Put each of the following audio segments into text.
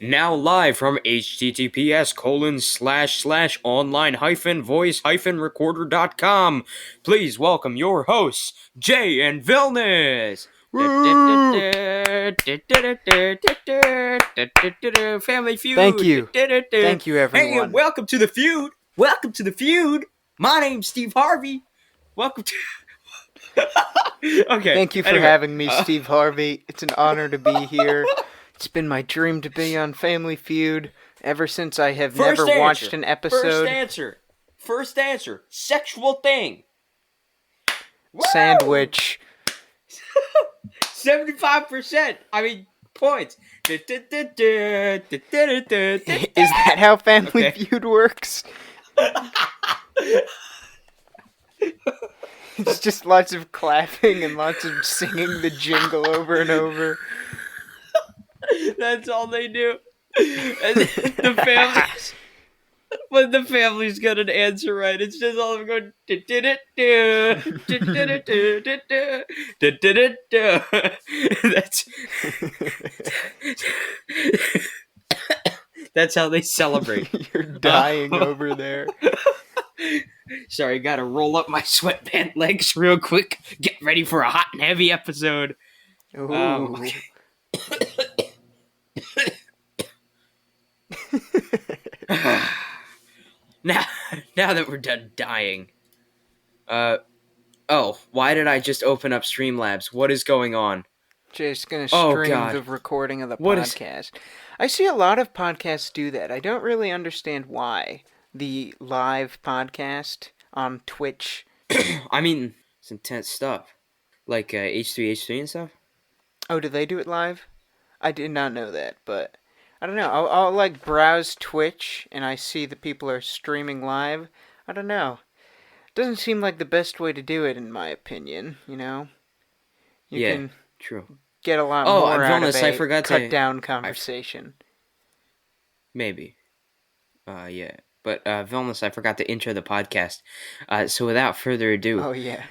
Now live from https://online-voice-recorder.com. Please welcome your hosts, Jay and Vilnius. Woo! Family Feud. Thank you. Thank you, everyone. Hey, and welcome to the feud. Welcome to the feud. My name's Steve Harvey. Welcome to... Okay. Thank you for having me, Steve Harvey. It's an honor to be here. It's been my dream to be on Family Feud ever since I have never watched an episode. First answer. Sexual thing. Woo! Sandwich. 75%. I mean, points. Is that how Family Feud works? It's just lots of clapping and lots of singing the jingle over and over. That's all they do. And the families, when the family's got an answer right, it's just all of them going. That's how they celebrate. You're dying over there. Sorry, gotta roll up my sweatpant legs real quick. Get ready for a hot and heavy episode. Okay. Now that we're done dying. Why did I just open up Streamlabs? What is going on? Just gonna stream the recording of the podcast. I see a lot of podcasts do that. I don't really understand why. The live podcast on Twitch. I mean, it's intense stuff. Like H3H3 and stuff? Oh, do they do it live? I did not know that, but I don't know. I'll like browse Twitch and I see that people are streaming live. I don't know. Doesn't seem like the best way to do it, in my opinion, you know? You can true. Get a lot more out of I forgot cut down conversation. Maybe. Yeah. But, Vilnius, I forgot to intro the podcast. So without further ado... Oh, yeah.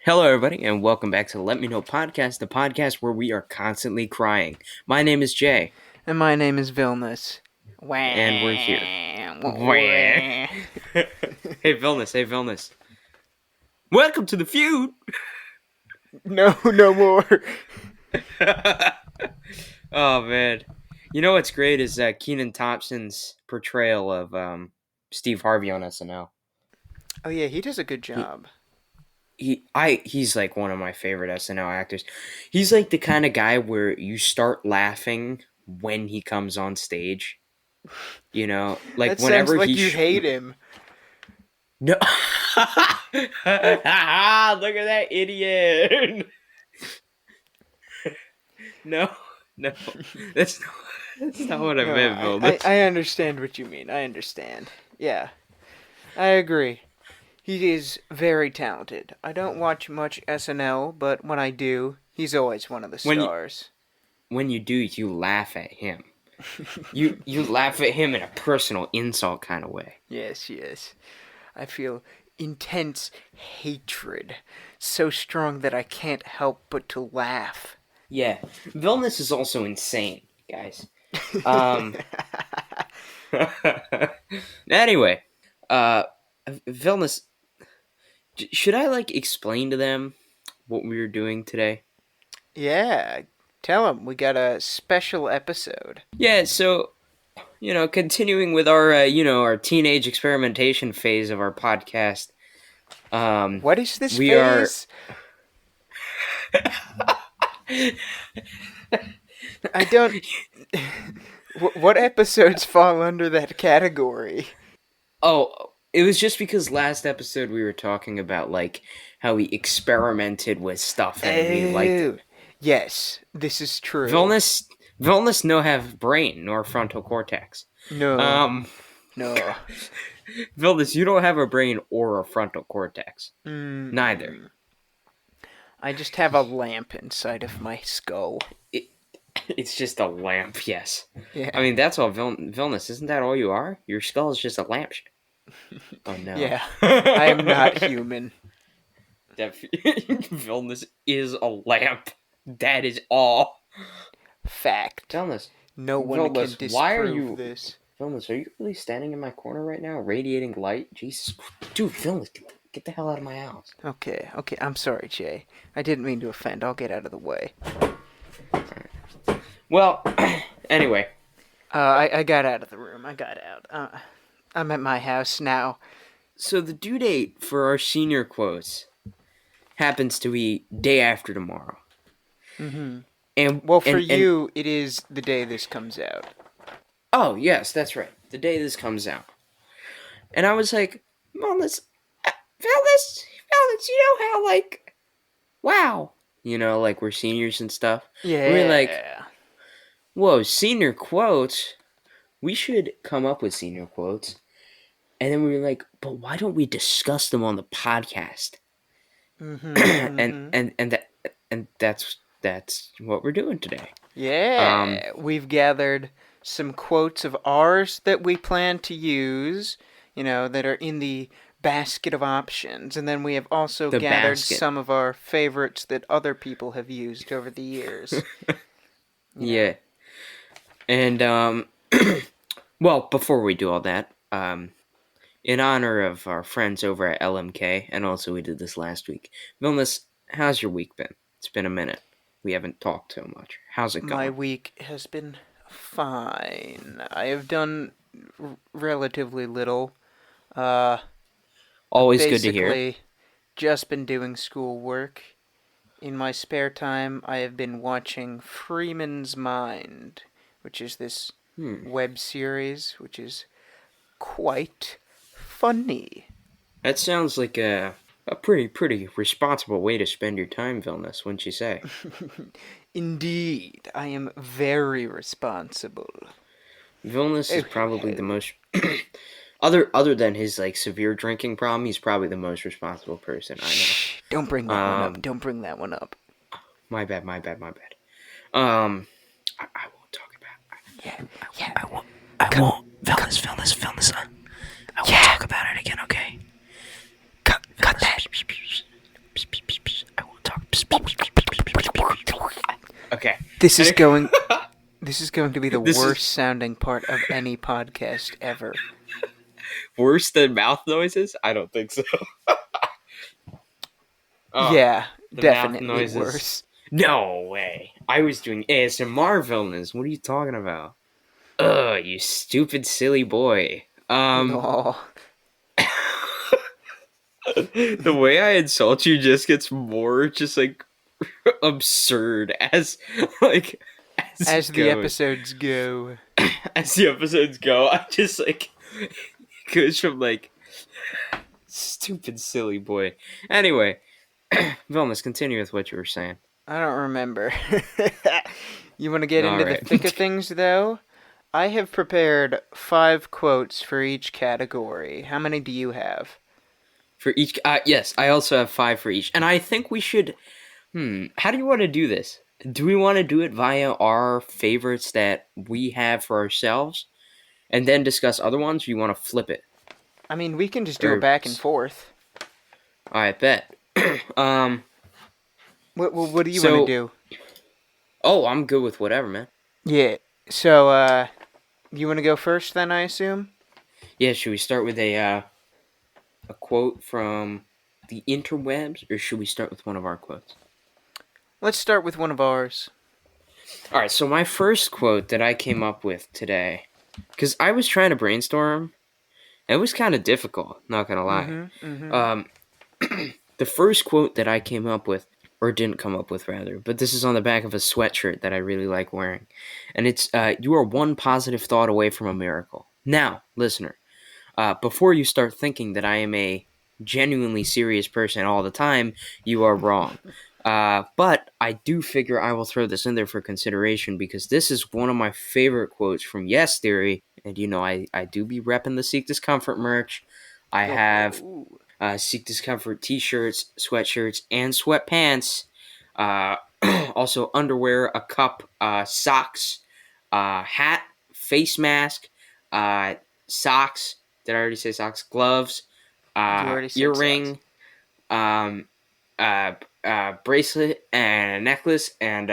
Hello, everybody, and welcome back to the Let Me Know Podcast, the podcast where we are constantly crying. My name is Jay. And my name is Vilnius. And we're here. Hey, Vilnius. Welcome to the feud! No more. Oh, man. You know what's great is Kenan Thompson's portrayal of Steve Harvey on SNL. Oh yeah, he does a good job. He's like one of my favorite SNL actors. He's like the kind of guy where you start laughing when he comes on stage. You know, like that whenever sounds like you hate him. No. Look at that idiot. No. That's not what I meant, Bill. I understand what you mean. I understand. Yeah. I agree. He is very talented. I don't watch much SNL, but when I do, he's always one of the stars. When you do, you laugh at him. You laugh at him in a personal insult kind of way. Yes. I feel intense hatred. So strong that I can't help but to laugh. Yeah. Vilnius is also insane, guys. Anyway, Vilnius, should I explain to them what we were doing today? Yeah, tell them we got a special episode. Yeah, so continuing with our our teenage experimentation phase of our podcast. What is this phase? I don't... What episodes fall under that category? Oh, it was just because last episode we were talking about, how we experimented with stuff and we liked it. Yes, this is true. Vilnius no have brain nor frontal cortex. No. No. Vilnius, you don't have a brain or a frontal cortex. Neither. I just have a lamp inside of my skull. It's just a lamp, yes. Yeah. I mean, that's all, Vilnius. Isn't that all you are? Your skull is just a lamp. Oh, no. Yeah. I am not human. Vilnius is a lamp. That is all. Fact. Vilnius. No one can Vilmas, why are disprove you, this. Vilmas? Are you really standing in my corner right now, radiating light? Jesus, dude, Vilmas, get the hell out of my house. Okay, okay, I'm sorry, Jay. I didn't mean to offend. I'll get out of the way. Well, anyway, I got out of the room. I got out. I'm at my house now. so the due date for our senior quotes happens to be day after tomorrow, Mm-hmm. and Well, for and you, it is the day this comes out. oh yes, that's right, the day this comes out. And I was like, Vilmas, Vilmas, you know how like, wow, like we're seniors and stuff. And we're like, Yeah. whoa, senior quotes. We should come up with senior quotes. And then we were like, but why don't we discuss them on the podcast? Mm-hmm. Mm-hmm. And that's what we're doing today. Yeah. We've gathered some quotes of ours that we plan to use, that are in the basket of options. And then we have also The gathered basket. some of our favorites that other people have used over the years. Yeah. And well, before we do all that, in honor of our friends over at LMK, and also we did this last week. Vilnius, how's your week been? It's been a minute. We haven't talked so much. How's it My going? week has been fine. I have done relatively little. Uh, Always good to hear. Basically, just been doing schoolwork. In my spare time, I have been watching Freeman's Mind, which is this Hmm. web series, which is quite funny. That sounds like a pretty responsible way to spend your time, Vilnius, wouldn't you say? Indeed, I am very responsible. Vilnius is Oh, probably the ho, most other than his like severe drinking problem, he's probably the most responsible person I Shh! Don't bring know. that one up. Don't bring that one up. My bad. I won't talk about. Yeah, yeah. I won't. I won't. Vilnius. I won't talk about it again. Okay. Cut that. I won't talk. Okay. This is going. This is going to be the This is worst sounding part of any podcast ever. worse than mouth noises. I don't think so. Oh, Yeah, the mouth definitely noises. worse. No way. I was doing ASMR villains. What are you talking about? Ugh, you stupid silly boy. Oh, The way I insult you just gets more just like absurd like as it the goes. episodes go. As the episodes go, I just like it goes from like stupid silly boy. Anyway, Vilmas, continue with what you were saying. I don't remember. You want to get All into the right. thick of things, though? I have prepared 5 quotes for each category. How many do you have? For each, yes, I also have 5 for each, and I think we should. How do you want to do this? Do we want to do it via our favorites that we have for ourselves, and then discuss other ones? Or you want to flip it? I mean, we can just do it Or back and forth. I bet. um. What do you So, want to do? oh, I'm good with whatever, man. Yeah. So, you want to go first then, I assume? Yeah, should we start with a quote from the interwebs, or should we start with one of our quotes? Let's start with one of ours. All right. So my first quote that I came up with today, because I was trying to brainstorm, and it was kind of difficult. Not gonna lie. Mm-hmm. Mm-hmm. Um, the first quote that I came up with, or didn't come up with rather, but this is on the back of a sweatshirt that I really like wearing, and it's "You are one positive thought away from a miracle." Now, listener, before you start thinking that I am a genuinely serious person all the time, you are wrong. But I do figure I will throw this in there for consideration because this is one of my favorite quotes from Yes Theory. And I do be repping the Seek Discomfort merch. I have Oh. Seek Discomfort t-shirts, sweatshirts, and sweatpants. Uh, also underwear, a cup, socks, hat, face mask, socks. Did I already say socks? Gloves, You already said earring, um, bracelet, and a necklace, and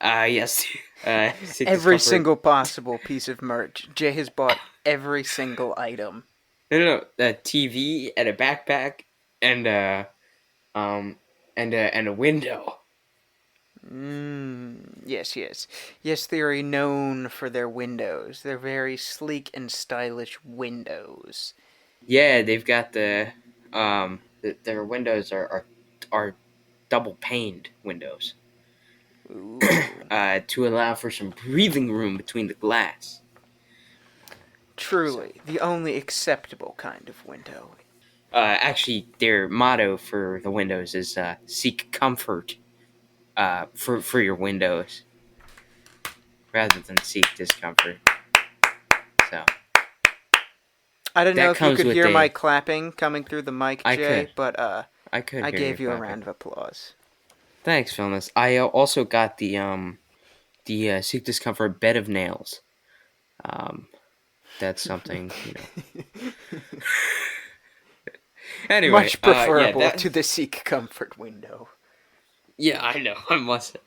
Yes. Seek Every discomfort. single possible piece of merch. Jay has bought every single item. No. A TV and a backpack and um and a window. Yes, they are known for their windows. They're very sleek and stylish windows. Yeah, they've got their windows are double paned windows. Ooh. To allow for some breathing room between the glass. So, Truly, the only acceptable kind of window. actually, their motto for the windows is "Seek comfort." For your windows, rather than seek discomfort. So I don't know that if you comes could with hear my clapping coming through the mic, I Jay, could. but I could I hear gave you a clapping. round of applause. Thanks, Philness. I also got the seek discomfort bed of nails. That's something. Anyway, Much preferable that. to the seek comfort window. Yeah, I know. I must.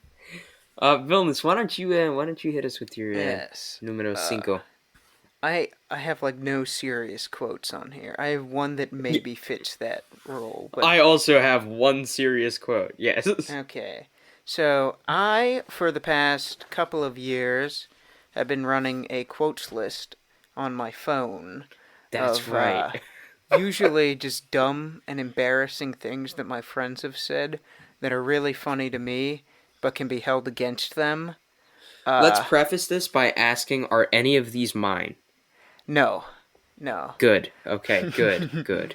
Vilnius, why don't you hit us with your Yes. numero cinco? I have like no serious quotes on here. I have one that maybe fits that role, but I also have one serious quote. Yes. okay. So I, for the past couple of years, have been running a quotes list on my phone That's of right. usually just dumb and embarrassing things that my friends have said that are really funny to me, but can be held against them. Let's preface this by asking, are any of these mine? No, no. Good. Okay, good. Good.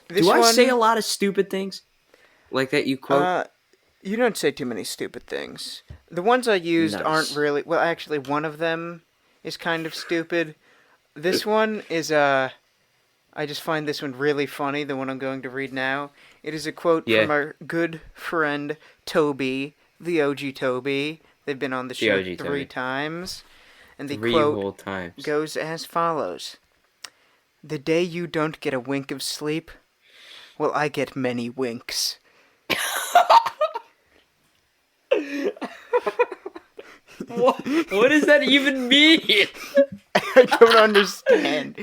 This Do I one, say a lot of stupid things? Like that you quote? you don't say too many stupid things. The ones I used aren't Nice. really. Well, actually, one of them is kind of stupid. This one is I just find this one really funny. The one I'm going to read now. It is a quote Yeah, from our good friend Toby, the OG Toby. They've been on the the show OG three Toby. times, and the 3 quote whole times. goes as follows: "The day you don't get a wink of sleep, well, I get many winks." What does that even mean? I don't understand.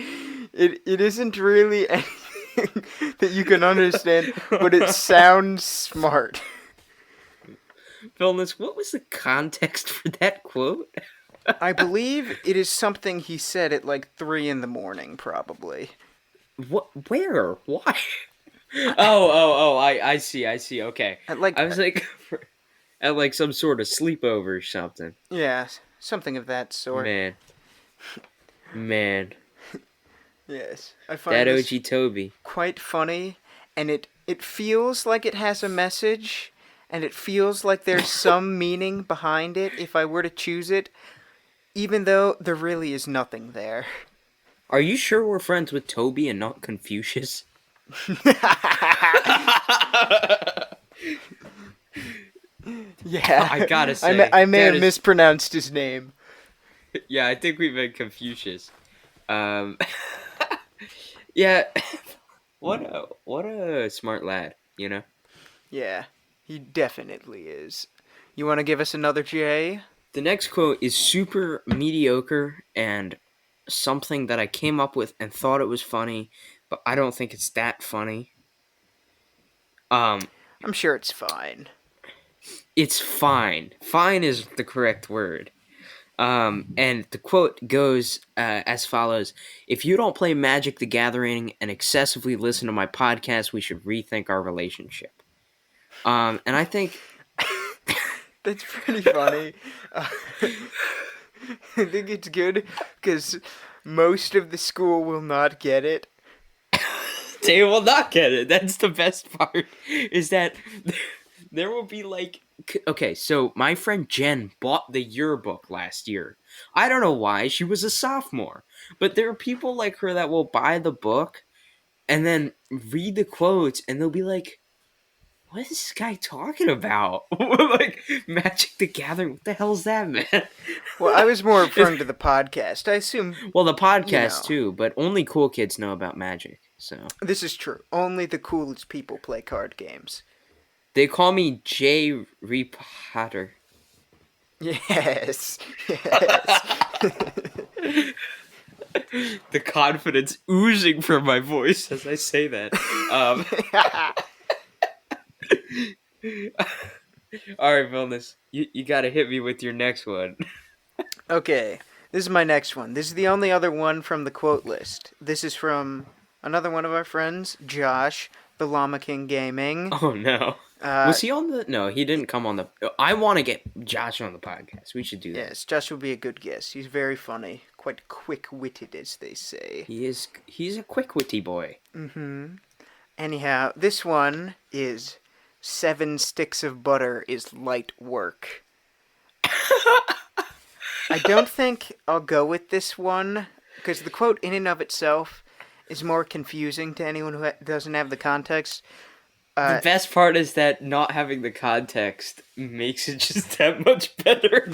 It isn't really anything that you can understand, but it sounds smart. Vilnius, what was the context for that quote? I believe it is something he said at like 3 in the morning, probably. What? Where? Why? Oh! I see. Okay, At like, I was like, at like some sort of sleepover or something. yeah, something of that sort. Man, Yes, I that find this OG Toby. quite funny, and it feels like it has a message, and it feels like there's some meaning behind it if I were to choose it, even though there really is nothing there. Are you sure we're friends with Toby and not Confucius? Yeah, I gotta say, I may that have is- mispronounced his name. Yeah, I think we meant Confucius. Um, yeah, what a smart lad, you know. Yeah, he definitely is. You want to give us another J? The next quote is super mediocre and something that I came up with and thought it was funny, but I don't think it's that funny. I'm sure it's fine. It's fine. Fine is the correct word. And the quote goes as follows: "If you don't play Magic the Gathering and excessively listen to my podcast, we should rethink our relationship." And I think That's pretty funny. I think it's good because most of the school will not get it. they will not get it. That's the best part. Is that there will be like, okay, so my friend Jen bought the yearbook last year. I don't know why. She was a sophomore, but there are people like her that will buy the book and then read the quotes, and they'll be like, what is this guy talking about? Like Magic the Gathering? What the hell is that, man? Well, I was more referring to the podcast. I assume Well, the podcast You know. too, but only cool kids know about Magic. So this is true. Only the coolest people play card games. they call me Jay Potter. Yes. Yes. The confidence oozing from my voice as I say that. Um, all right, Vilnius, you got to hit me with your next one. Okay, this is my next one. This is the only other one from the quote list. This is from another one of our friends, Josh, the Llama King Gaming. Oh no. Uh, Was he on the? No, he didn't come on the. I want to get Josh on the podcast. We should do that. yes, Josh would be a good guest. He's very funny, quite quick-witted, as they say. He is. He's a quick witty boy. Mm-hmm. Anyhow, this one is 7 sticks of butter is light work. I don't think I'll go with this one because the quote in and of itself is more confusing to anyone who doesn't have the context. The best part is that not having the context makes it just that much better.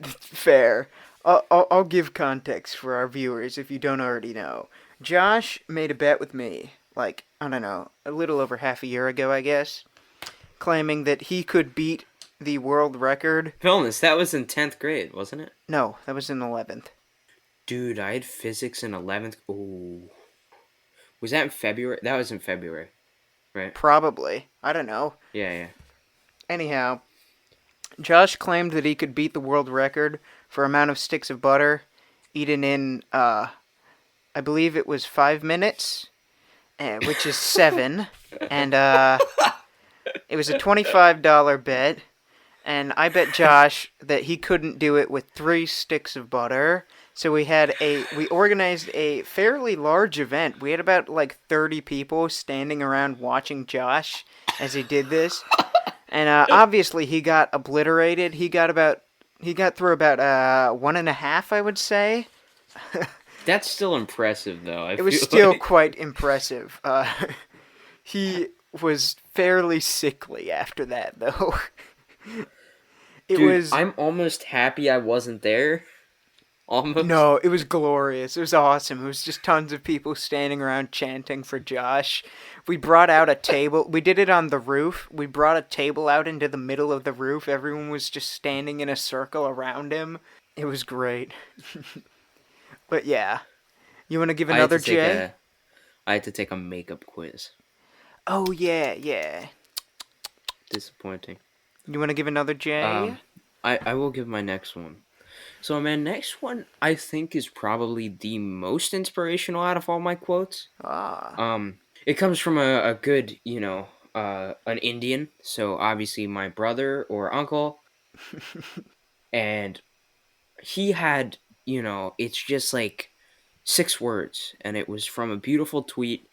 Fair. I'll give context for our viewers if you don't already know. Josh made a bet with me, like, I don't know, a little over half a year ago, I guess, claiming that he could beat the world record. Vilnius, that was in 10th grade, wasn't it? No, that was in 11th. Dude, I had physics in 11th. Ooh. Was that in February? That was in February, right? Probably. I don't know. Yeah. Anyhow, Josh claimed that he could beat the world record for amount of sticks of butter eaten in, I believe it was 5 minutes, which is 7. And it was a $25 bet. And I bet Josh that he couldn't do it with 3 sticks of butter. So we organized a fairly large event. We had about like 30 people standing around watching Josh as he did this. And obviously he got obliterated. He got through about 1.5, I would say. That's still impressive, though. It was still quite impressive. He was fairly sickly after that, though. I'm almost happy I wasn't there. Almost. No, it was glorious. It was awesome. It was just tons of people standing around chanting for Josh. We brought out a table. We did it on the roof. We brought a table out into the middle of the roof. Everyone was just standing in a circle around him. It was great. But yeah. You want to give another, Jay? I had to take a makeup quiz. Oh, yeah. Disappointing. You want to give another, Jay? I will give my next one. So my next one, I think, is probably the most inspirational out of all my quotes. It comes from a good, an Indian. So obviously my brother or uncle. And he had, it's just like 6 words. And it was from a beautiful tweet.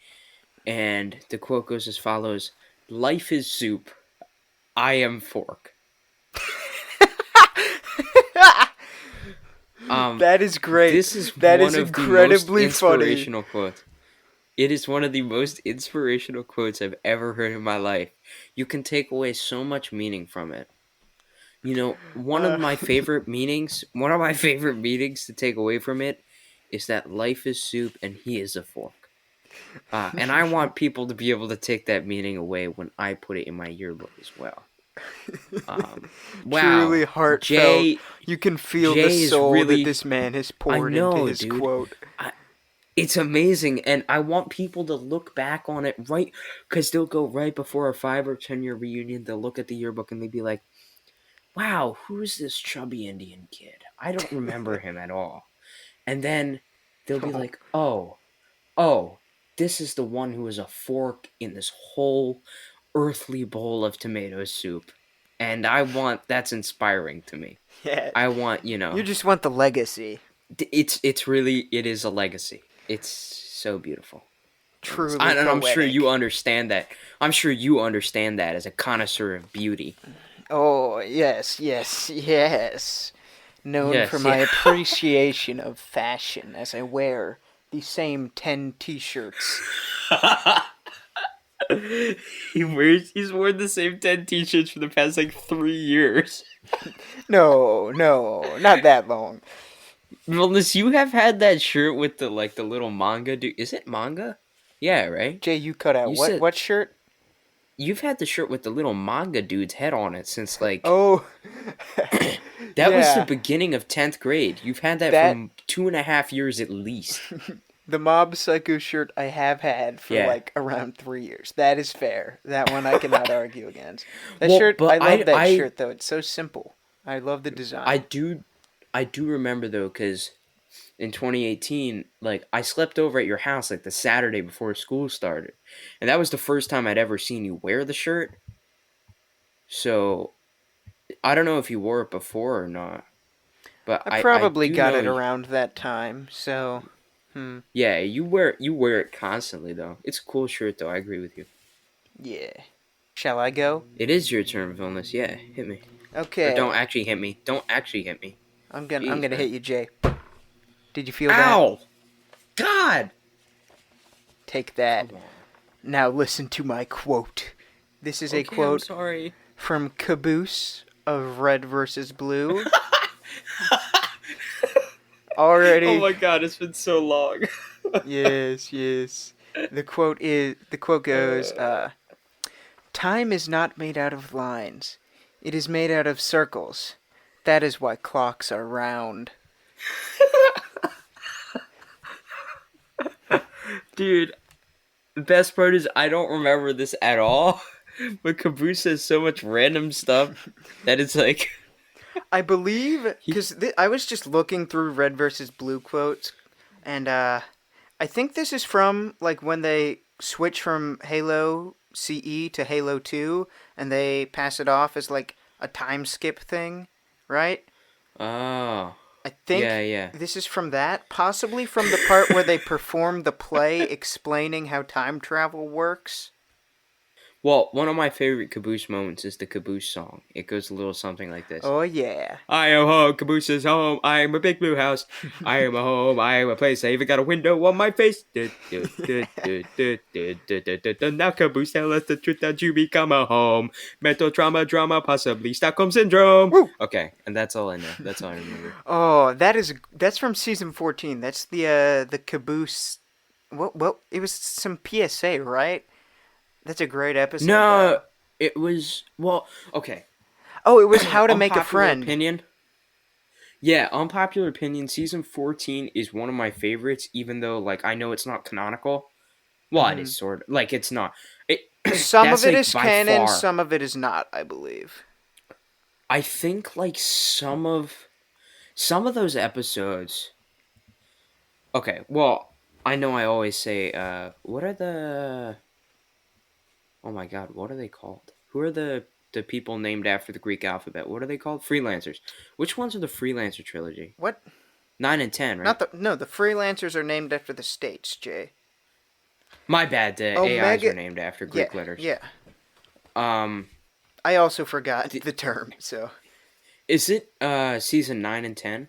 And the quote goes as follows: "Life is soup. I am fork." That is great. That is incredibly inspirational funny. Quotes. It is one of the most inspirational quotes I've ever heard in my life. You can take away so much meaning from it. One of my favorite meanings to take away from it is that life is soup and he is a fork. And I want people to be able to take that meaning away when I put it in my yearbook as well. Wow. Truly heartfelt. Jay, you can feel Jay the soul really, that this man has poured into his quote. It's amazing, and I want people to look back on it because they'll go right before a 5 or 10 year reunion. They'll look at the yearbook and they'll be like, "Wow, who's this chubby Indian kid? I don't remember him at all." And then they'll be like, "Oh, this is the one who was a fork in this whole earthly bowl of tomato soup." And that's inspiring to me. Yeah. I want, You just want the legacy. It is a legacy. It's so beautiful. Truly And I'm poetic. sure you understand that. I'm sure you understand that as a connoisseur of beauty. Oh, yes. Known for my appreciation of fashion as I wear the same 10 t-shirts. He's worn the same 10 t-shirts for the past 3 years. No, not that long. Wellness, you have had that shirt with the little manga dude. Is it manga? Yeah, right? Jay, you cut out. What shirt? you've had the shirt with the little manga dude's head on it since like Oh, that was the yeah. beginning of 10th grade. You've had that That for 2.5 years at least. the Mob Psycho shirt I have had for Yeah. like around 3 years. That is fair. That one I cannot argue against. That Well, shirt, but I love that shirt though. It's so simple. I love the I design. do I do remember though, because in 2018, like I slept over at your house like the Saturday before school started, and that was the first time I'd ever seen you wear the shirt. So I don't know if you wore it before or not, but I I probably do got know. it around that time. So, Yeah, you wear it constantly though. It's a cool shirt though. I agree with you. yeah. Shall I go? It is your turn, Vilnius. Yeah, hit me. Or don't Okay. actually hit me. Don't actually hit me. I'm Jeez, gonna man. hit you, Jay. Did you feel that? Ow! God! Take that. Come on. Now listen to my quote. This is a Okay, I'm quote sorry. from Caboose of Red versus Blue. Oh Already. my god, it's been so long. Yes, yes. The quote goes, time is not made out of lines. It is made out of circles. That is why clocks are round. Dude, the best part is I don't remember this at all. But Caboose says so much random stuff that it's like I believe he, because I was just looking through Red versus Blue quotes, and I think this is from like when they switch from Halo CE to Halo 2, and they pass it off as like a time skip thing, right? oh I yeah, think yeah. this is from that, possibly from the part where they perform the play explaining how time travel works. Well, one of my favorite Caboose moments is the Caboose song. It goes a little something like this. Oh yeah. I am home, Caboose is home. I am a big blue house. I am a home. I am a place. I even got a window on my face. Now Caboose, tell us the truth that you become a home. Mental trauma, drama, possibly Stockholm syndrome. Woo! Okay, and that's all I know. That's all I remember. Oh, that's from season 14. That's the Caboose. What? It was some PSA, right? That's a great episode, No, though. it was well. Okay, Oh, it was How to Make a unpopular Friend. opinion. Yeah, unpopular opinion. Season 14 is one of my favorites, even though like I know it's not canonical. Well, it Hmm. is sort of like it's not. It Some of that's it like is by canon, far. some of it is not, I believe. I think like some of those episodes. Okay, well, I know I always say, what are the? Oh my God, what are they called? Who are the people named after the Greek alphabet? What are they called? Freelancers. Which ones are the Freelancer trilogy? What? 9 and 10, right? Not the no. The freelancers are named after the states, Jay. My bad. The AIs are Omega. named after Yeah, Greek letters. yeah. Um, I also forgot the, the term. So, is it season 9 and 10?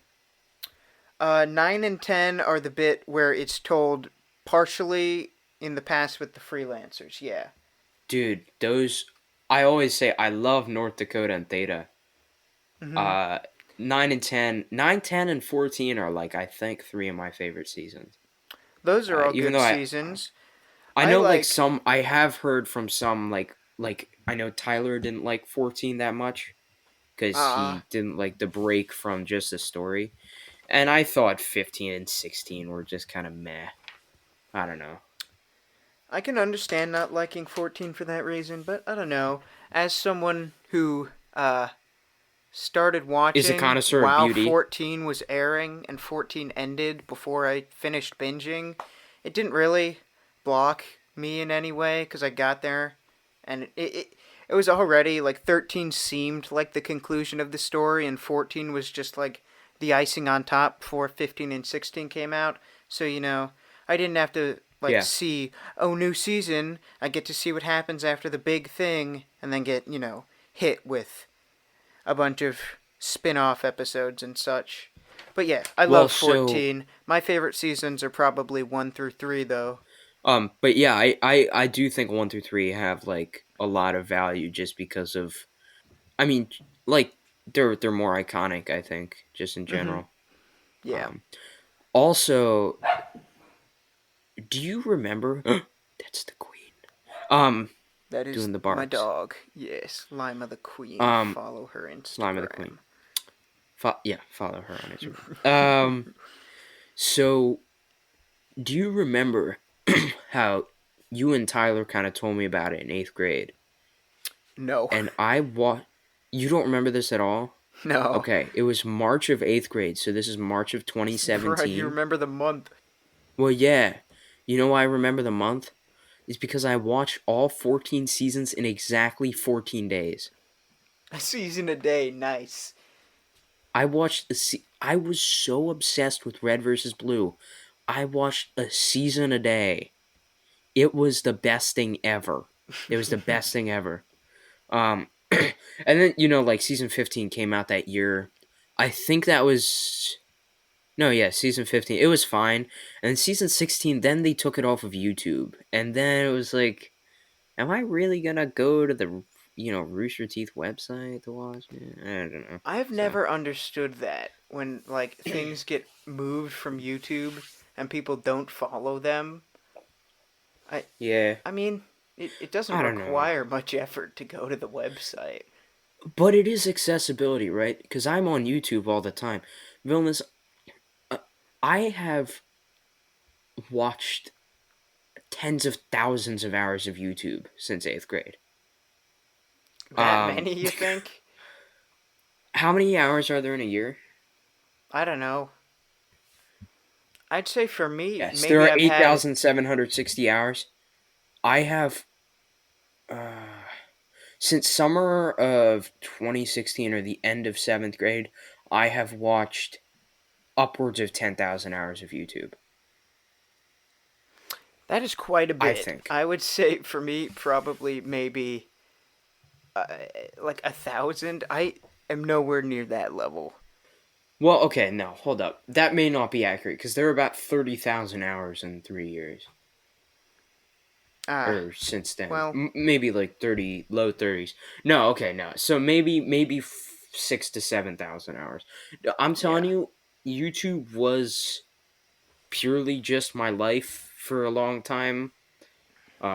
9 and 10 are the bit where it's told partially in the past with the freelancers. Yeah. Dude, those I always say I love North Dakota and Theta. Hmm. Uh, 9 and 10, 9, 10, and 14 are like I think three of my favorite seasons. Those are all Even good though seasons. I I know like like. some I have heard from some like I know Tyler didn't like 14 that much because Uh, he didn't like the break from just the story, and I thought 15 and 16 were just kind of meh. I don't know. I can understand not liking 14 for that reason, but I don't know. As someone who started Is a watching connoisseur of while beauty. 14 was airing and 14 ended before I finished binging, it didn't really block me in any way because I got there and it was already like 13 seemed like the conclusion of the story and 14 was just like the icing on top before 15 and 16 came out. So, I didn't have to like Yeah. see, oh, new season. I get to see what happens after the big thing and then get, hit with a bunch of spin-off episodes and such. But yeah, I Well, love so 14. My favorite seasons are probably 1 through 3 though. but yeah, I do think 1 through 3 have like a lot of value just because of I mean like they're more iconic, I think, just in Mhm. general. Yeah. Um, Also, do you remember? That's the queen. Um, That is doing the my barks. dog. Yes, Lima the Queen. Um, Follow her Lima the Queen. Instagram. Yeah, follow her on Instagram. So do you remember how you and Tyler kind of told me about it in 8th grade? No. And you don't remember this at all? No. Okay, it was March of 8th grade, so this is March of Bro, you 2017. remember the month? Well, yeah. You know why I remember the month? It's because I watched all 14 seasons in exactly 14 days. A season a day. Nice. I was so obsessed with Red versus Blue. I watched a season a day. It was the best thing ever. It was the best thing ever. And then like season 15 came out that year. I think that was no, yeah, season 15. It was fine. And then season 16, then they took it off of YouTube. And then it was like, am I really gonna go to the Rooster Teeth website to watch it? I don't know. I've So never understood that when like things get moved from YouTube and people don't follow them. I yeah, I mean, it doesn't I don't know. require much effort to go to the website. But it is accessibility, right? Because I'm on YouTube all the time. Vilnius, uh, I have watched tens of thousands of hours of YouTube since 8th grade. That Um, many, you think? how many hours are there in a year? I don't know. I'd say for me, Yes, there maybe are I've had 8,760 hours. I have, uh, since summer of 2016 or the end of 7th grade, I have watched upwards of 10,000 hours of YouTube. that is quite a I bit. think. I would say for me, probably maybe uh, like 1,000. I am nowhere near that level. Well, okay, no, hold up. That may not be accurate because there are about 30,000 hours in 3 years. Ah, Or since then. well, Maybe like 30, low 30s. No, okay, no. So maybe 6 to 7,000 hours. I'm telling yeah. you, YouTube was purely just my life for a long time,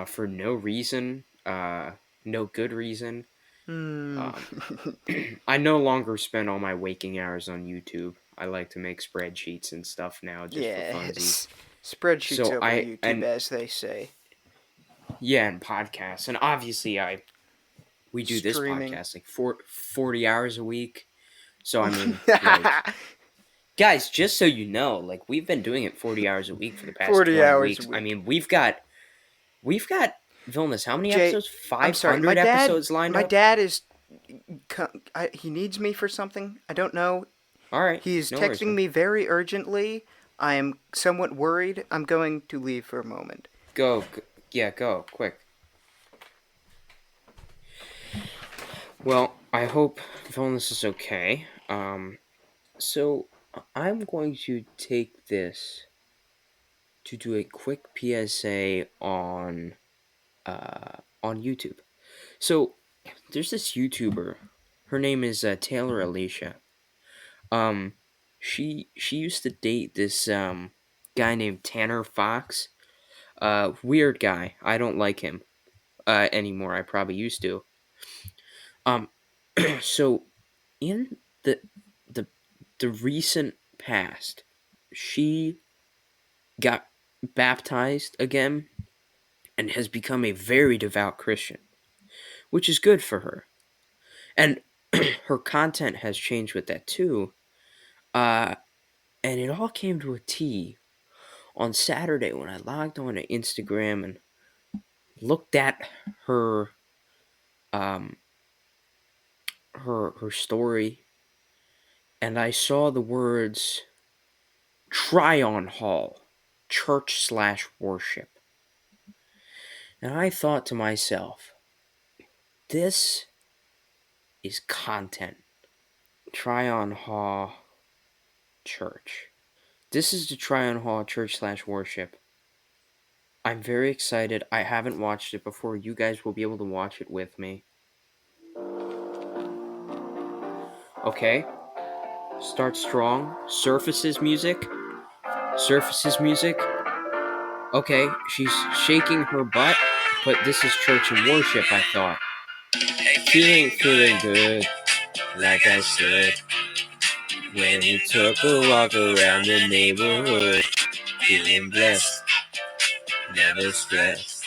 for no reason, no good reason. Hmm. Um, I no longer spend all my waking hours on YouTube. I like to make spreadsheets and stuff now just for funsies. Yes. Spreadsheets So over YouTube, as they say. yeah, and podcasts. And obviously we do this Streaming. podcast like 40 hours a week. So I mean, like, guys, just so you know, like, we've been doing it 40 hours a week for the past 40 20 hours a weeks. I week. mean, we've got Vilnius, how many Jay, episodes? I'm sorry. My 500 dad. episodes lined My up. dad is. He needs me for something. I don't know. All right, He is no worries, texting man. me very urgently. I am somewhat worried. I'm going to leave for a moment. Yeah, go quick. Well, I hope Vilnius is okay. So I'm going to take this to do a quick PSA on YouTube. So there's this YouTuber. Her name is Taylor Alicia. Um, she used to date this guy named Tanner Fox. Weird guy. I don't like him anymore. I probably used to. Um, so in the the recent past, she got baptized again and has become a very devout Christian, which is good for her. And her content has changed with that too. Uh, and it all came to a T on Saturday when I logged on to Instagram and looked at her um her story, and I saw the words Tryon Hall, church/worship. And I thought to myself, this is content. Tryon Hall Church. This is the Tryon Hall church/worship. I'm very excited. I haven't watched it before. You guys will be able to watch it with me. Okay? Start strong. Surfaces music. Surfaces music. Okay, she's shaking her butt. but this is church and worship, I thought. Feeling good, like I said. When you took a walk around the neighborhood, feeling blessed, never stressed.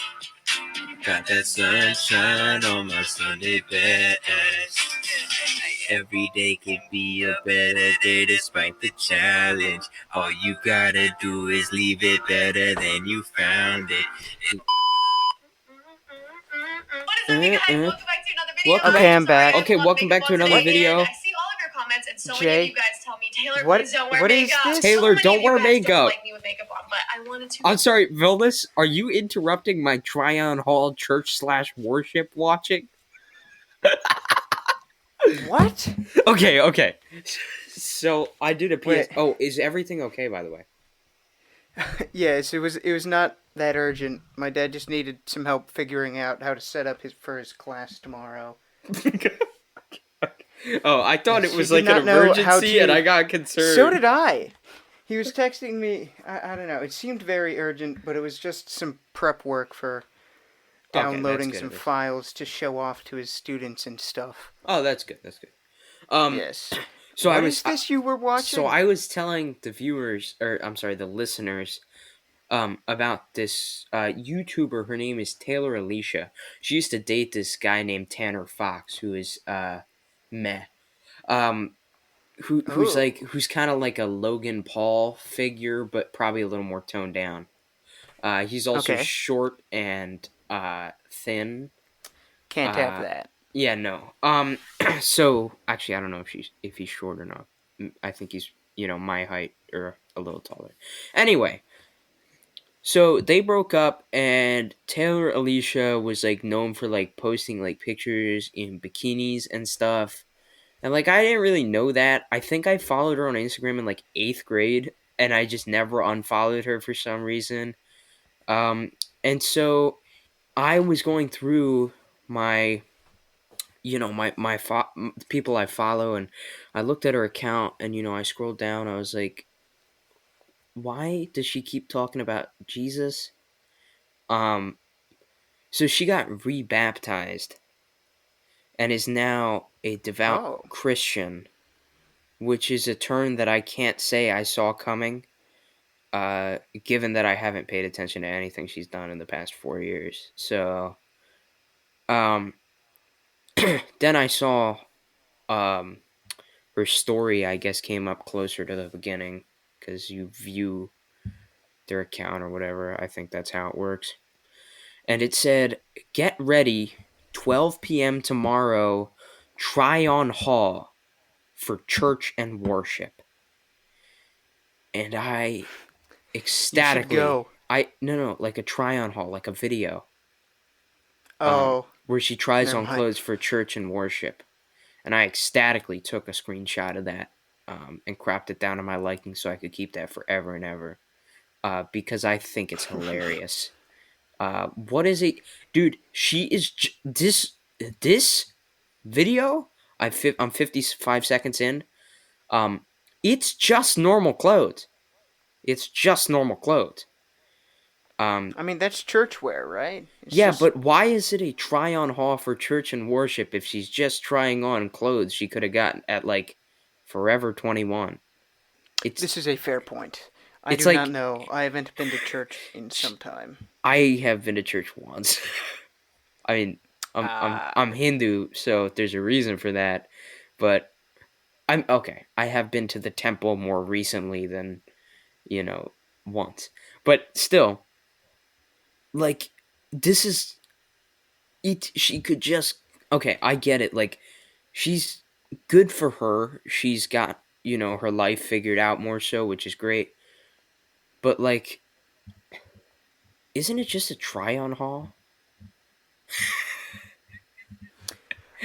Got that sunshine on my Sunday best. Every day could be a better day despite the challenge. All you gotta do is leave it better than you found it. What is up, you guys? Welcome back to another video. Welcome Okay, back. I'm back. Okay, welcome back to another video. I see all of your comments, and so many Jay, of you guys tell me, Taylor, what- please don't wear what is makeup. this? Taylor, So many don't of you wear guys makeup. Don't like me with makeup on, but I wanted to. I'm sorry, Vilnius, are you interrupting my Tryon Hall church/worship watching? What? Okay. So I did a PS. Wait. Oh, is everything okay, by the way? Yes, it was not that urgent. My dad just needed some help figuring out how to set up for his class tomorrow. Oh, I thought it He was did like not an know how emergency, to- and I got concerned. So did I. He was texting me. I don't know. It seemed very urgent, but it was just some prep work for Okay, downloading that's some good. files to show off to his students and stuff. Oh, that's good. Yes. So What I was is this you were watching? So I was telling the viewers, or I'm sorry, the listeners, about this YouTuber. Her name is Taylor Alicia. She used to date this guy named Tanner Fox, who is meh. Who's Oh. who's kind of like a Logan Paul figure, but probably a little more toned down. He's also Okay. short and thin. Can't have that. Yeah, no. So actually, I don't know if he's short or not. I think he's my height or a little taller. Anyway, so they broke up, and Taylor Alicia was like known for like posting like pictures in bikinis and stuff. And like I didn't really know that. I think I followed her on Instagram in like 8th grade, and I just never unfollowed her for some reason. And so I was going through my people I follow, and I looked at her account, and I scrolled down. I was like, why does she keep talking about Jesus? So she got rebaptized and is now a devout Oh. Christian, which is a turn that I can't say I saw coming, given that I haven't paid attention to anything she's done in the past 4 years. So, then I saw, her story, I guess, came up closer to the beginning, because you view their account or whatever. I think that's how it works. And it said, "Get ready, 12 p.m. tomorrow, Tryon Hall for church and worship." And I ecstatically, go. no, like a try-on hall, like a video, Oh. where she tries Never on mind. clothes for church and worship. And I ecstatically took a screenshot of that, and cropped it down to my liking so I could keep that forever and ever, because I think it's hilarious. What is it, dude? She is this video. I'm 55 seconds in. It's just normal clothes. It's just normal clothes. I mean, that's church wear, right? It's Yeah, just- but why is it a try-on haul for church and worship if she's just trying on clothes she could have gotten at like Forever 21? This is a fair point. I It's do like- not know. I haven't been to church in some time. I have been to church once. I mean, I'm Hindu, so there's a reason for that. But I'm okay. I have been to the temple more recently than once. But still, like, this is it. She could just okay. I get it. Like, she's good for her. She's got her life figured out more so, which is great. But like, isn't it just a try-on haul?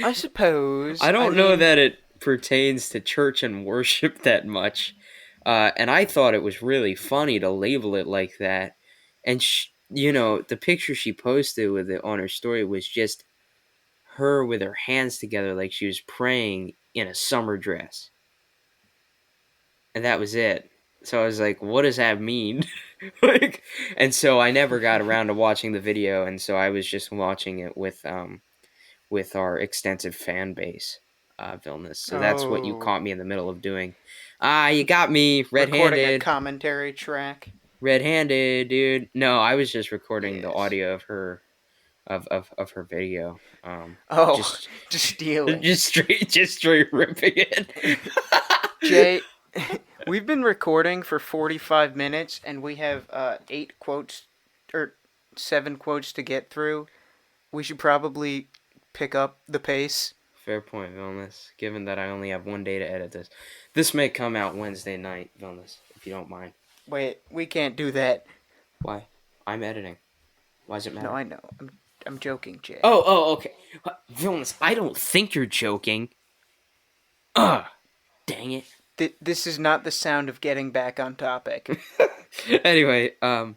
I suppose. I don't know mean, that it pertains to church and worship that much. And I thought it was really funny to label it like that. And, the picture she posted with it on her story was just her with her hands together like she was praying in a summer dress. And that was it. So I was like, what does that mean? Like, and so I never got around to watching the video, and so I was just watching it with our extensive fan base, Vilnius. So that's what you Oh, caught me in the middle of doing. Ah, you got me recording a red-handed. commentary track. Red-handed, dude. No, I was just recording the Yes. audio of her of her video. Oh, Just just stealing. just straight ripping it. Jay, we've been recording for 45 minutes and we have 8 quotes or 7 quotes to get through. We should probably pick up the pace. Fair point, Vilnius. Given that I only have one day to edit this, this may come out Wednesday night, Vilnius, if you don't mind. Wait, we can't do that. Why? I'm editing. Why does it matter? No, I know. I'm joking, Jay. Oh, okay. Vilnius, I don't think you're joking. Ugh. Dang it. This is not the sound of getting back on topic. Anyway, so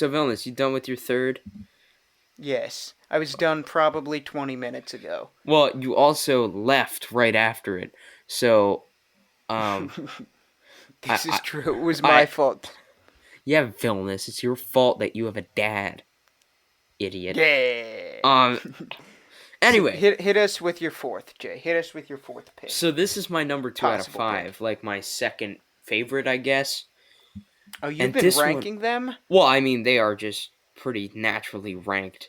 Vilnius, you done with your third? Yes, I was done probably 20 minutes ago. Well, you also left right after it. So, This is I- true. It was my I- fault. yeah, Vilnius, it's your fault that you have a dad. Idiot. Yeah. Anyway. Hit us with your fourth, Jay. Hit us with your fourth pick. So this is my number 2 out of Possible 5. pick. Like my second favorite, I guess. Oh, you've and been this one- ranking them? Well, I mean, they are just pretty naturally ranked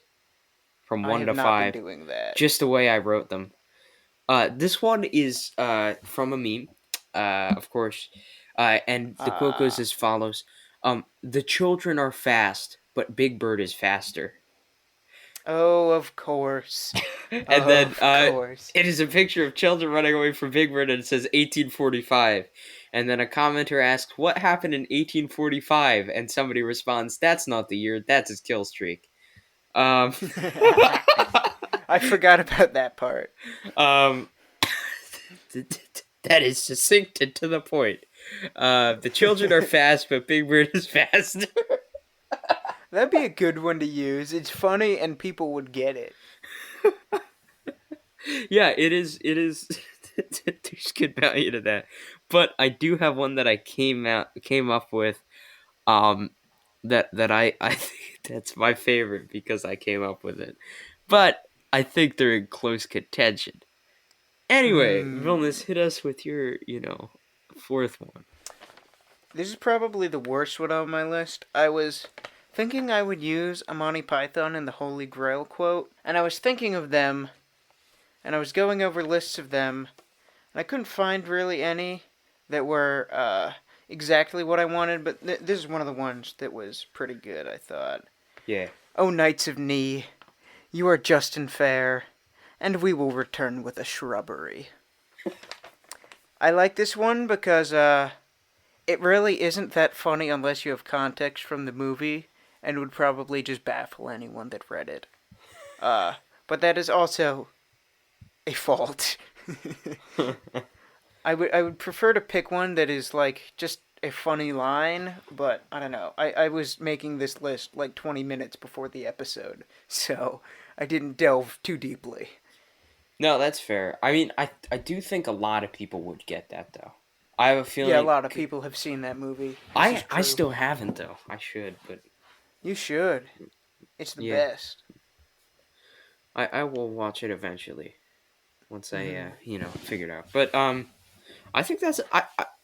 from 1 I to have not 5. been doing that. Just the way I wrote them. This one is from a meme, of course. And the quote goes as follows. The children are fast, but Big Bird is faster. Oh, of course. And Of then course. it is a picture of children running away from Big Bird, and it says 1845. And then a commenter asks, what happened in 1845? And somebody responds, that's not the year, that's his kill streak. I forgot about that part. That is succinct and to the point. The children are fast, but Big Bird is faster. That'd be a good one to use. It's funny and people would get it. Yeah, it is. There's good value to that. But I do have one that I came up with. That I think that's my favorite because I came up with it. But I think they're in close contention. Anyway, Vilnius, hit us with your, fourth one. This is probably the worst one on my list. I was thinking I would use a Monty Python and the Holy Grail quote, and I was thinking of them, and I was going over lists of them, and I couldn't find really any that were exactly what I wanted, but this is one of the ones that was pretty good, I thought. Yeah. O Knights of Knee, you are just and fair, and we will return with a shrubbery. I like this one because it really isn't that funny unless you have context from the movie, and would probably just baffle anyone that read it. But that is also a fault. I would prefer to pick one that is like just a funny line, but I don't know. I was making this list like 20 minutes before the episode, so I didn't delve too deeply. No, that's fair. I mean, I do think a lot of people would get that, though. I have a feeling... Yeah, a lot of people have seen that movie. I still haven't, though. I should, but... You should. It's the Yeah. best. I will watch it eventually. Once I, figure it out. But, I think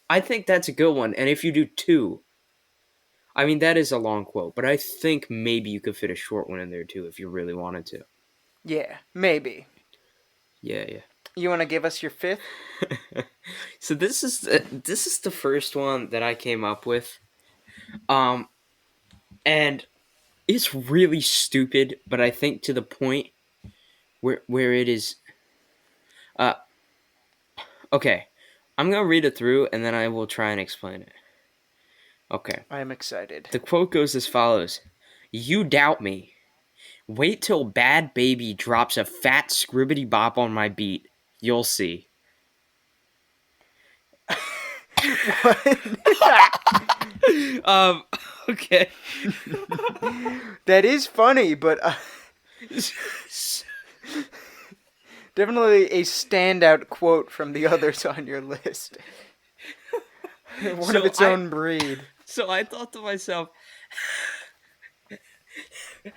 I think that's a good one. And if you do 2... I mean, that is a long quote, but I think maybe you could fit a short one in there, too, if you really wanted to. Yeah, maybe. Yeah. You want to give us your fifth? So this is the first one that I came up with, and it's really stupid, but I think to the point where it is. Okay, I'm gonna read it through, and then I will try and explain it. Okay. I am excited. The quote goes as follows: "You doubt me. Wait till Bad Baby drops a fat scribbity bop on my beat. You'll see." Okay. That is funny, but definitely a standout quote from the others on your list. One So of its I- own breed. So I thought to myself,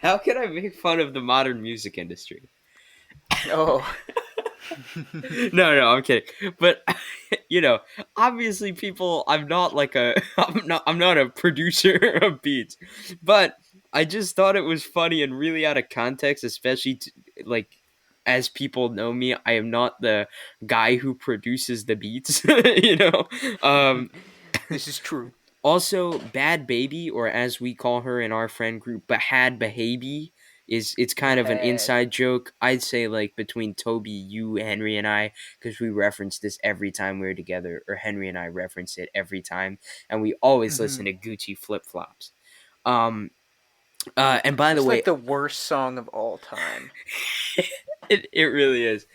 how can I make fun of the modern music industry? Oh. No, I'm kidding. But obviously people I'm not like a I'm not a producer of beats. But I just thought it was funny and really out of context, especially like as people know me, I am not the guy who produces the beats, Um This is true. Also, Bad Baby, or as we call her in our friend group, Bahad Bahabi, it's kind of an Bad. inside joke. I'd say like between Toby, you, Henry, and I, because we reference this every time we're together, or Henry and I reference it every time, and we always listen to Gucci Flip Flops. And by the It's way, like the worst song of all time. it really is.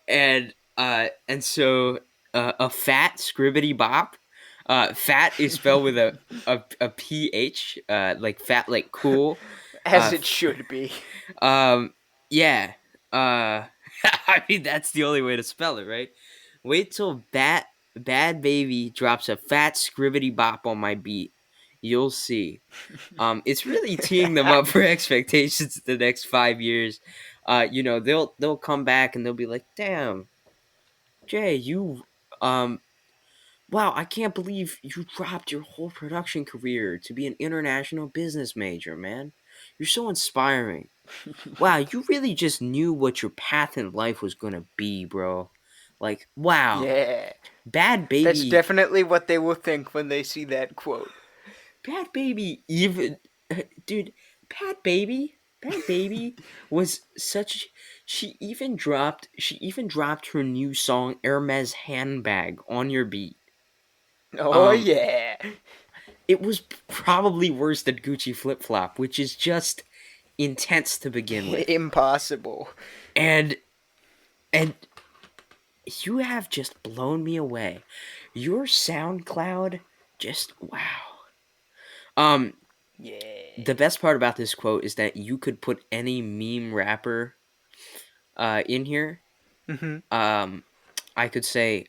And so a fat scribbity bop. Fat is spelled with a ph, like fat, like cool. As Uh, it should be. yeah. I mean that's the only way to spell it, right? Wait till Bad Baby drops a fat scribbity bop on my beat. You'll see. It's really teeing them up for expectations the next 5 years. They'll come back and they'll be like, "Damn, Jay, you, wow, I can't believe you dropped your whole production career to be an international business major, man. You're so inspiring. Wow, you really just knew what your path in life was gonna be, bro. Like, wow, Yeah. Bad That's Baby, definitely what they will think when they see that quote. Bad Baby, even, dude, Bad Baby was such. She even dropped her new song Hermes Handbag on your beat. Oh, Um, yeah. it was probably worse than Gucci Flip Flop, which is just intense to begin with, Impossible. and and you have just blown me away. Your SoundCloud, just wow. Um, Yeah. the best part about this quote is that you could put any meme rapper in here. Mm-hmm. Um, I could say,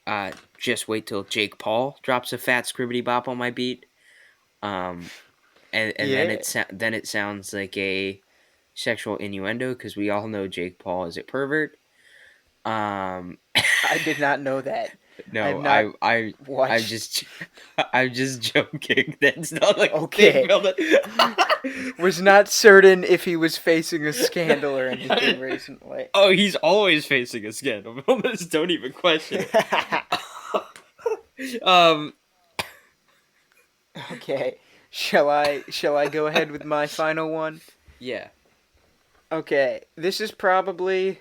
just wait till Jake Paul drops a fat scribbity bop on my beat. Um, and Yeah. then it sounds like a sexual innuendo because we all know Jake Paul is a pervert. Um, I did not know that. I have no, not I'm watched. just I'm just joking. That's not like Okay. a thing, Mel. Was not certain if he was facing a scandal or anything recently. Oh, he's always facing a scandal. Just don't even question it. Okay. Shall I go ahead with my final one? Yeah. Okay. This is probably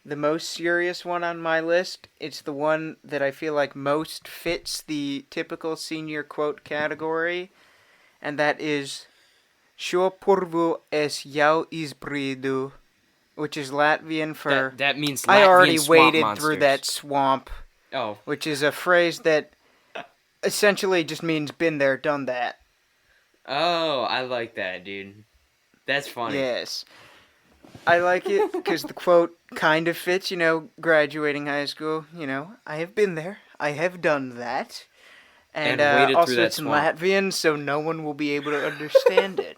the most serious one on my list. It's the one that I feel like most fits the typical senior quote category, and that is "Šo purvu es jau izbridu," which is Latvian for That means I Latvian already swamp waded monsters. through that swamp, Oh. which is a phrase that essentially just means been there, done that. Oh, I like that, dude. That's funny. Yes. I like it because the quote kind of fits, graduating high school, I have been there. I have done that. And waded through also that it's in swamp. Latvian, so no one will be able to understand it,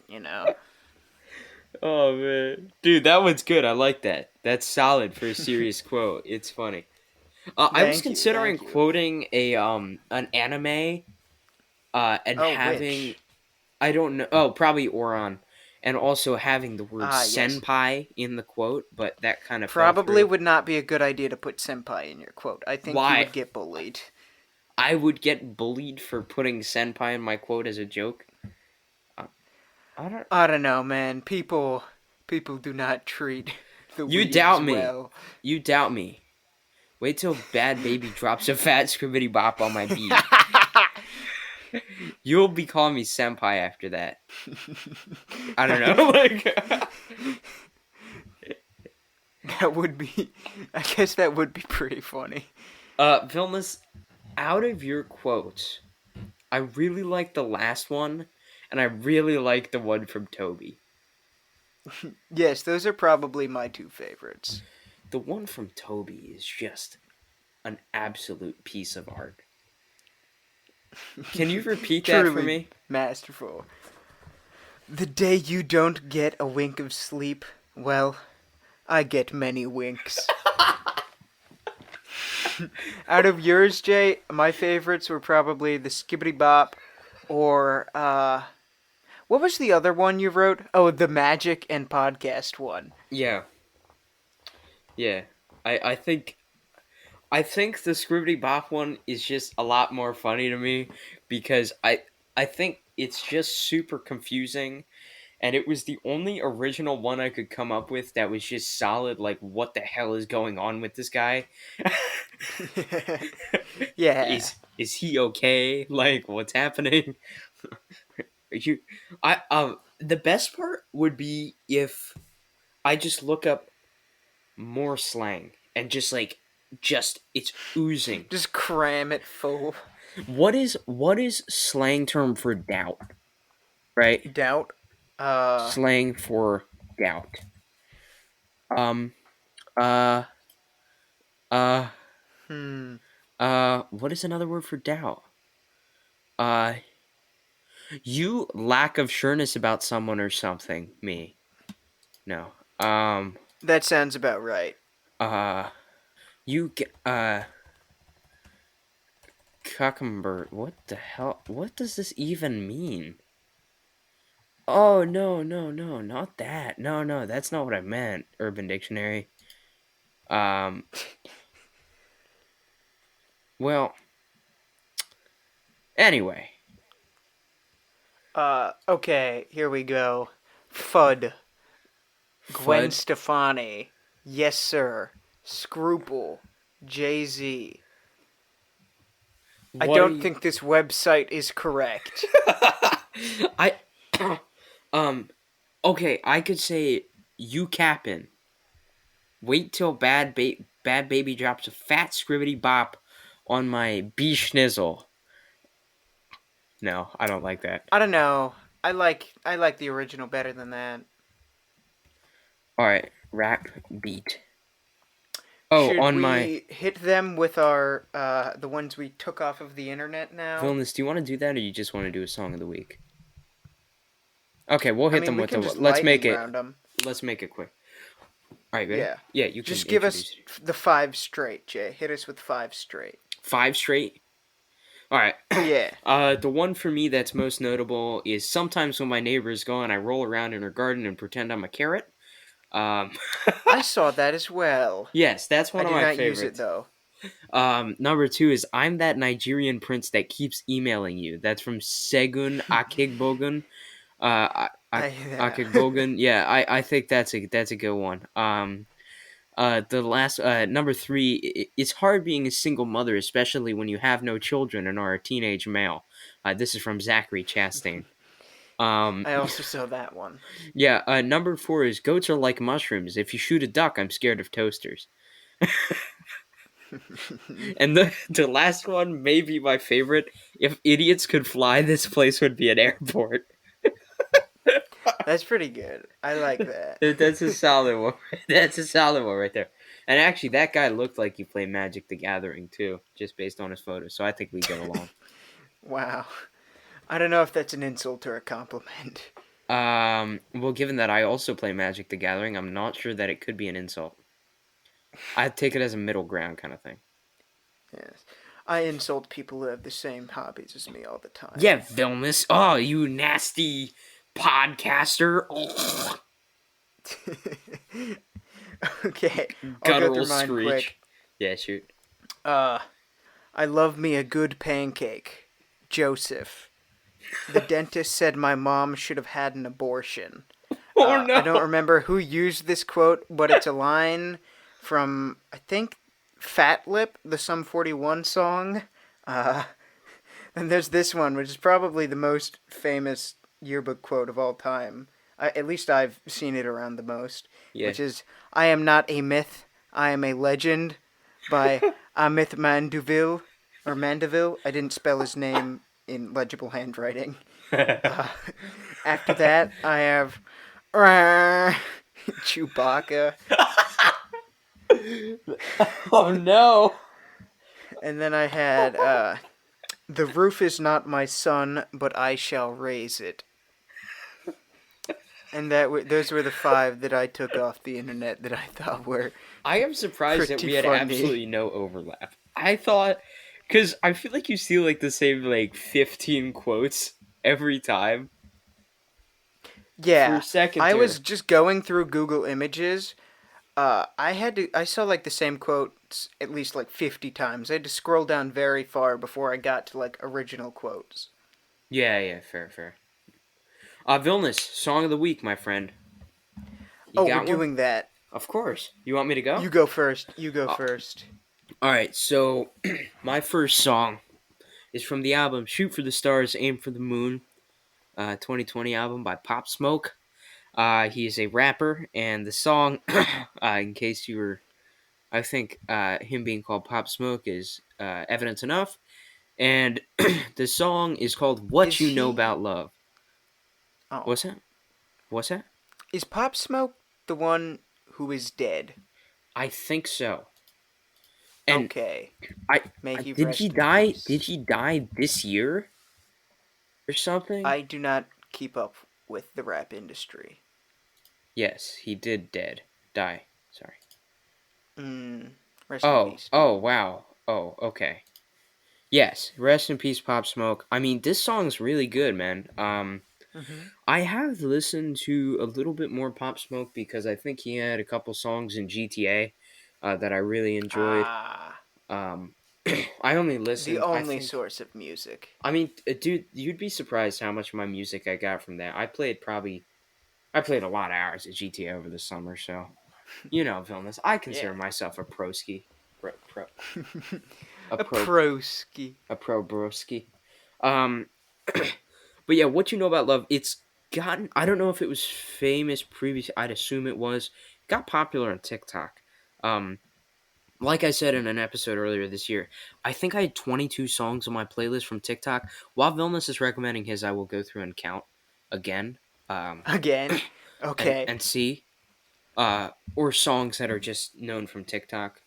Oh man, dude, that one's good. I like that. That's solid for a serious quote. It's funny. I was Thank you, considering thank you. quoting an anime, and Oh, having which? I don't know. Oh, probably Oran, and also having the word Ah, yes. senpai in the quote, but that kind of Probably fell through. would not be a good idea to put senpai in your quote. I think Why? you would get bullied. I would get bullied for putting senpai in my quote as a joke. I don't know, man. People do not treat the You weebs doubt me. well. You doubt me. Wait till Bad Baby drops a fat scribbity bop on my beat. You'll be calling me senpai after that. I don't know. That would be. I guess that would be pretty funny. Vilnius, out of your quotes, I really like the last one, and I really like the one from Toby. Yes, those are probably my two favorites. The one from Toby is just an absolute piece of art. Can you repeat that for Truly me? masterful. The day you don't get a wink of sleep, well, I get many winks. Out of yours, Jay, my favorites were probably the Skibbity Bop or, what was the other one you wrote? Oh, the Magic and Podcast one. Yeah. Yeah. I think the Scribbity Bop one is just a lot more funny to me because I think it's just super confusing, and it was the only original one I could come up with that was just solid. Like, what the hell is going on with this guy? Yeah. Is he okay? Like, what's happening? you, the best part would be if I just look up more slang and just it's oozing. Just cram it full. What is slang term for doubt? Right? Doubt. Slang for doubt. Um uh uh Hmm. what is another word for doubt? Uh you lack of sureness about someone or something. Me. No. That sounds about right. Uh you cucumber. What the hell? What does this even mean? Oh, no, not that. No, that's not what I meant. Urban Dictionary. Um, well, anyway. Okay, here we go. Fud. Gwen Fud. Stefani. Yes, sir. Scruple. Jay-Z. I don't think this website is correct. I, okay, I could say you cappin'. Wait till bad baby drops a fat scribbity bop on my bee schnizzle. No, I don't like that. I don't know. I like the original better than that. Alright, rap beat. Oh, Should on we my hit them with our the ones we took off of the internet now? Villainous, do you want to do that, or you just want to do a song of the week? Okay, we'll hit them we with can the. just Let's make lightning it. round 'em. Let's make it quick. All right, ready? Yeah. Yeah, you can Just give us introduce it. the 5 straight, Jay. Hit us with 5 straight. 5 straight. All right. Yeah. The one for me that's most notable is sometimes when my neighbor is gone, I roll around in her garden and pretend I'm a carrot. I saw that as well. Yes, that's one I of do my not favorites. use it though. Number 2 is I'm that Nigerian prince that keeps emailing you. That's from Segun Akigbogun. Akigbogun. Yeah, I think that's a good one. The last number 3. It's hard being a single mother, especially when you have no children and are a teenage male. This is from Zachary Chastain. I also saw that one. Yeah. Number 4 is goats are like mushrooms. If you shoot a duck, I'm scared of toasters. And the last one may be my favorite. If idiots could fly, this place would be an airport. That's pretty good. I like that. That's a solid one. That's a solid one right there. And actually, that guy looked like he played Magic the Gathering too, just based on his photos. So I think we get along. Wow. I don't know if that's an insult or a compliment. Well, given that I also play Magic the Gathering, I'm not sure that it could be an insult. I'd take it as a middle ground kind of thing. Yes. I insult people who have the same hobbies as me all the time. Yeah, Vilnius. Oh, you nasty podcaster. Oh. Okay. I'll go Guttural through mine screech. quick. Yeah, shoot. I love me a good pancake. Joseph. The dentist said my mom should have had an abortion. Oh no! I don't remember who used this quote, but it's a line from, I think, Fat Lip, the Sum 41 song. And there's this one, which is probably the most famous yearbook quote of all time. At least I've seen it around the most. Yeah. Which is, I am not a myth, I am a legend, by Amit Mandeville. Or Mandeville. I didn't spell his name in legible handwriting. After that, I have Chewbacca. Oh no! And then I had The roof is not my son, but I shall raise it. And those were the 5 that I took off the internet that I thought were I am surprised that pretty we had funny. absolutely no overlap. I thought, because I feel like you see like the same like 15 quotes every time. For Yeah, a second I there. was just going through Google Images. I saw like the same quotes at least like 50 times. I had to scroll down very far before I got to like original quotes. Yeah, fair. Vilnius, song of the week, my friend. You Oh, we're got one? doing that. Of course. You want me to go? You go first. You go Oh. first. All right, so my first song is from the album "Shoot for the Stars, Aim for the Moon," 2020 album by Pop Smoke. He is a rapper, and the song, in case you were, I think him being called Pop Smoke is evidence enough. And the song is called "What Is You Know he- About Love." Oh. What's that? What's that? Is Pop Smoke the one who is dead? I think so. And Okay. May he did rest he in die? peace. Did he die this year or something? I do not keep up with the rap industry. Yes, he did die. Sorry. Rest in peace. Oh, wow. Oh, okay. Yes, rest in peace, Pop Smoke. I mean, this song's really good, man. I have listened to a little bit more Pop Smoke because I think he had a couple songs in GTA that I really enjoyed. I only listened. The only source of music. I mean, dude, you'd be surprised how much of my music I got from that. I played a lot of hours at GTA over the summer, so you know, Vilnius, I consider myself a proski. A proski. A pro broski. But yeah, What You Know About Love, it's gotten, I don't know if it was famous previously, I'd assume it was. It got popular on TikTok. Like I said in an episode earlier this year, I think I had 22 songs on my playlist from TikTok. While Vilnius is recommending his, I will go through and count again. Again? Okay. And see. Or songs that are just known from TikTok.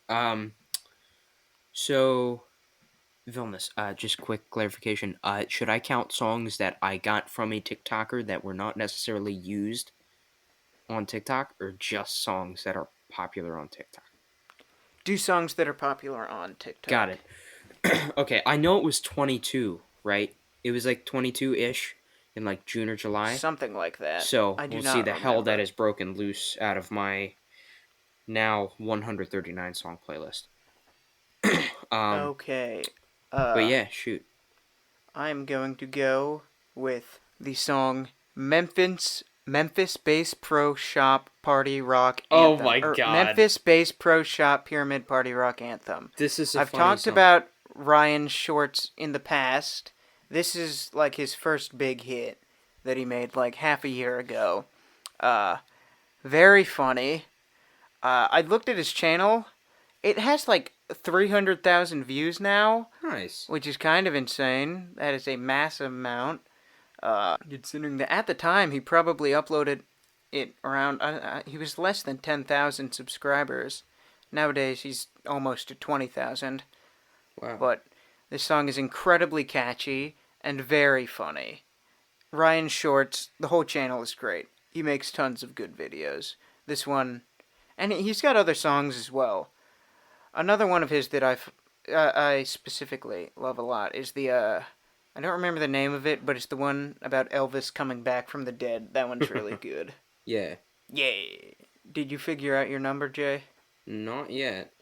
So, Vilnius, just quick clarification. Should I count songs that I got from a TikToker that were not necessarily used on TikTok, or just songs that are popular on TikTok? Do songs that are popular on TikTok. Got it. Okay, I know it was 22, right? It was like 22-ish in like June or July. Something like that. So I do we'll not see the hell remember. that is broken loose out of my now 139 song playlist. Okay. But yeah, shoot. I'm going to go with the song Memphis Bass Pro Shop Party Rock Oh Anthem. my God. Memphis Bass Pro Shop Pyramid Party Rock Anthem. This is I've funny talked song. about Ryan Shorts in the past. This is like his first big hit that he made like half a year ago. Very funny. I looked at his channel. It has like 300,000 views now. Nice. Which is kind of insane. That is a massive amount. Considering that at the time he probably uploaded it around, he was less than 10,000 subscribers. Nowadays he's almost to 20,000. Wow. But this song is incredibly catchy and very funny. Ryan Shorts, the whole channel is great. He makes tons of good videos. This one, and he's got other songs as well. Another one of his that I specifically love a lot is the, I don't remember the name of it, but it's the one about Elvis coming back from the dead. That one's really good. Yeah. Yay! Did you figure out your number, Jay? Not yet.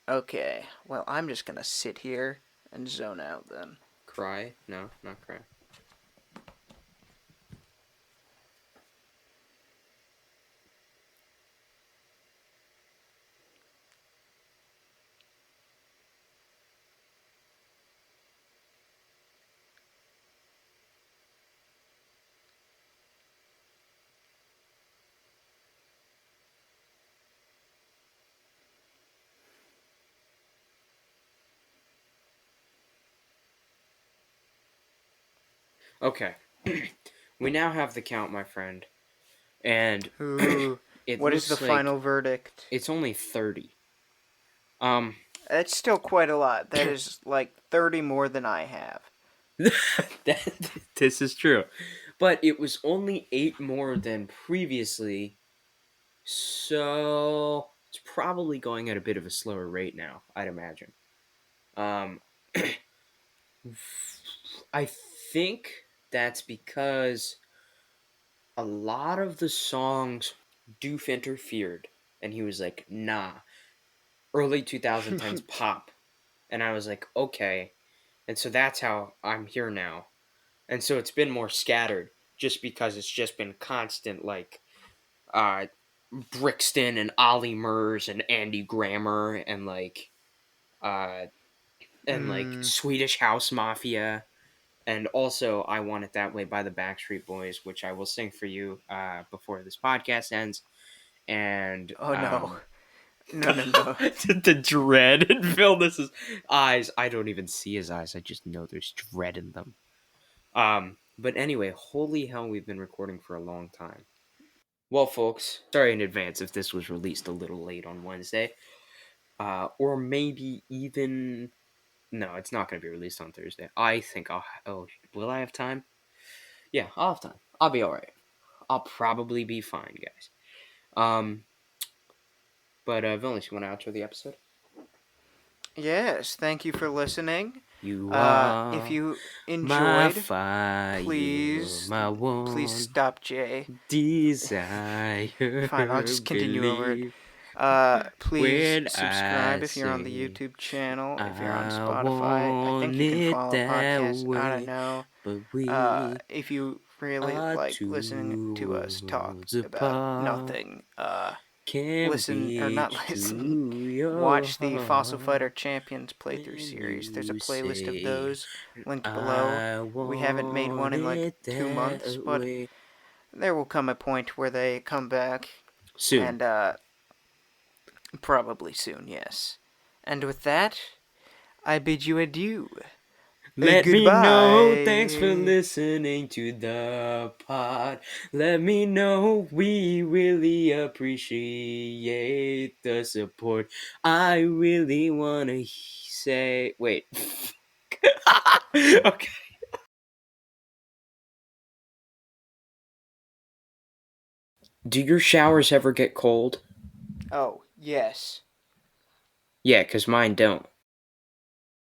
Okay, well, I'm just gonna sit here and zone out then. Cry? No, not cry. Okay. We now have the count, my friend. And Ooh, it what is the looks like final verdict? it's only 30. That's still quite a lot. That is like 30 more than I have. This is true. But it was only 8 more than previously, so it's probably going at a bit of a slower rate now, I'd imagine. Um, I think that's because a lot of the songs Doof interfered, and he was like, nah, early 2010s pop. And I was like, okay. And so that's how I'm here now. And so it's been more scattered just because it's just been constant, like, Brixton and Ollie Murs and Andy Grammer and, like, Swedish House Mafia. And also, I Want It That Way by the Backstreet Boys, which I will sing for you before this podcast ends. And Oh no. No. the dread in Phil Nis's eyes. I don't even see his eyes. I just know there's dread in them. But anyway, holy hell, we've been recording for a long time. Well, folks, sorry in advance if this was released a little late on Wednesday. Or maybe even... No, it's not going to be released on Thursday. I think I'll... Oh, will I have time? Yeah, I'll have time. I'll be alright. I'll probably be fine, guys. But Villainous, you want to outro the episode? Yes, thank you for listening. You are if you my enjoyed, fire, please my one please stop, Jay. desire. Fine, I'll just continue over it. Please subscribe if you're on the YouTube channel. If you're on Spotify, I think you can follow podcasts. I don't know. But if you really like listening to us talk about nothing, listen or not listen. Watch the Fossil Fighter Champions playthrough series. There's a playlist of those linked below. We haven't made one in like 2 months, but there will come a point where they come back soon. And probably soon, yes. And with that, I bid you adieu. Let me know. Goodbye. Thanks for listening to the pod. Let me know. We really appreciate the support. I really want to say... Wait. Okay. Do your showers ever get cold? Oh, yes. Yeah, because mine don't.